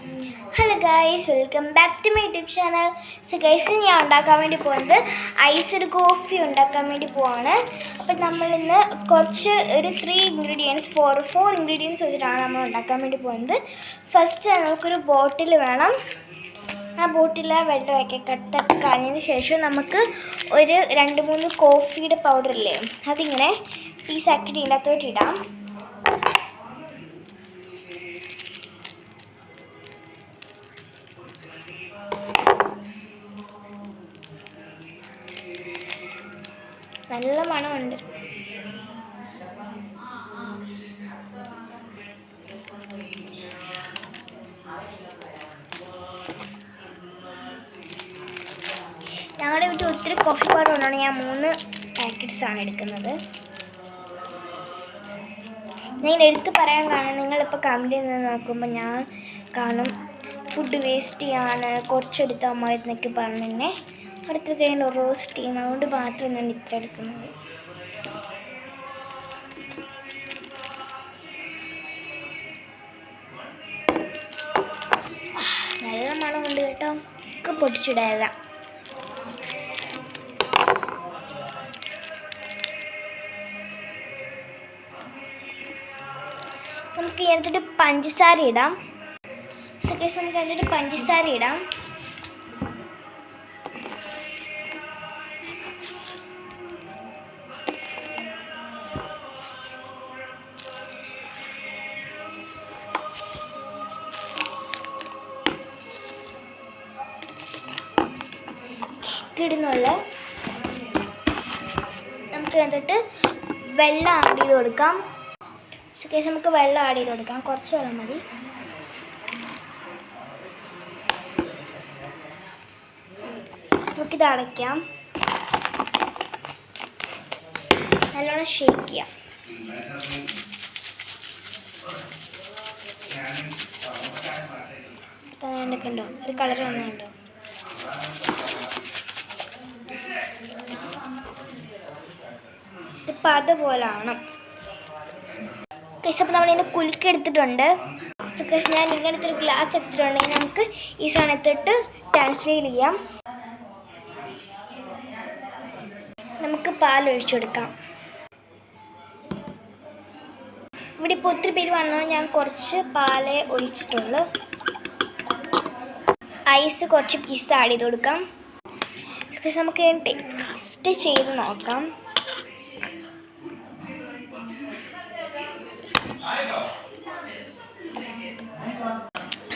Hello guys, welcome back to my YouTube channel. So guys, ഞാൻ ഉണ്ടാക്കാൻ വേണ്ടി പോകുന്നത് ഐസ്ഡ് കോഫി ഉണ്ടാക്കാൻ വേണ്ടി പോവാണ്. അപ്പം നമ്മളിന്ന് ഒരു 4 ഇൻഗ്രീഡിയൻസ് വെച്ചിട്ടാണ് നമ്മൾ ഉണ്ടാക്കാൻ വേണ്ടി പോകുന്നത്. ഫസ്റ്റ് നമുക്കൊരു ബോട്ടിൽ വേണം. ആ ബോട്ടിൽ വെള്ളമൊക്കെ തട്ടി കളഞ്ഞതിന് ശേഷം നമുക്ക് ഒരു 2-3 കോഫിയുടെ പൗഡറില്ലേ, അതിങ്ങനെ പീസാക്കിയിട്ട് ഇതിനകത്തോട്ട് ഇടാം. നല്ല മണമുണ്ട്. ഞങ്ങളുടെ വീട്ടിൽ ഒത്തിരി കോഫി പൗഡർ കൊണ്ടാണ് ഞാൻ 3 പാക്കറ്റ്സാണ് എടുക്കുന്നത്. ഞാൻ എടുത്ത് പറയാൻ കാരണം, നിങ്ങളിപ്പോൾ കമൻറ്റിൽ നിന്ന് നോക്കുമ്പോൾ ഞാൻ കാണും ഫുഡ് വേസ്റ്റ് ചെയ്യാണ്, കുറച്ചെടുത്താൽ മതി എന്നൊക്കെ പറഞ്ഞെന്നെ അടുത്ത കഴിഞ്ഞ റോസ്റ്റ് ചെയ്യും. അതുകൊണ്ട് മാത്രം ഞാൻ ഇത്ര എടുക്കുന്നത്. നല്ല മണമുണ്ട് കേട്ടോ. ഒക്കെ പൊട്ടിച്ചിടാതെ നമുക്ക് ഇതിനകത്തിട്ട് പഞ്ചസാര ഇടാം. സക്കേസ് നമുക്ക് അതിൻ്റെ പഞ്ചസാര ഇടാം. ഇടുന്നുള്ള നമുക്ക് എന്നിട്ട് വെള്ളം ആഡ് ചെയ്ത് കൊടുക്കാം. കേസ് നമുക്ക് വെള്ളം ആഡ് ചെയ്ത് കൊടുക്കാം. കുറച്ച് വെള്ളം മതി. നമുക്കിത് അടയ്ക്കാം. നല്ലോണം ഷേക്ക് ചെയ്യാം. എന്തൊക്കെ ഉണ്ടോ, ഒരു കളർ വന്നുണ്ടോ? ഇപ്പം അതുപോലാണ്. അപ്പം നമ്മളിതിനെ കുലുക്കി എടുത്തിട്ടുണ്ട്. ഞാൻ ഇങ്ങനത്തെ ഒരു ഗ്ലാസ് എടുത്തിട്ടുണ്ടെങ്കിൽ നമുക്ക് ഈ സാധനത്തിട്ട് ട്രാൻസ്ലേറ്റ് ചെയ്യാം. നമുക്ക് പാൽ ഒഴിച്ചു കൊടുക്കാം. ഇവിടെ ഇപ്പോൾ ഒത്തിരി പേര് വന്നാൽ ഞാൻ കുറച്ച് പാലേ ഒഴിച്ചിട്ടുള്ളൂ. ഐസ് കുറച്ച് പീസ് ആഡ് ചെയ്ത് കൊടുക്കാം. നമുക്ക് ടേസ്റ്റ് ചെയ്ത് നോക്കാം.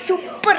സൂപ്പർ.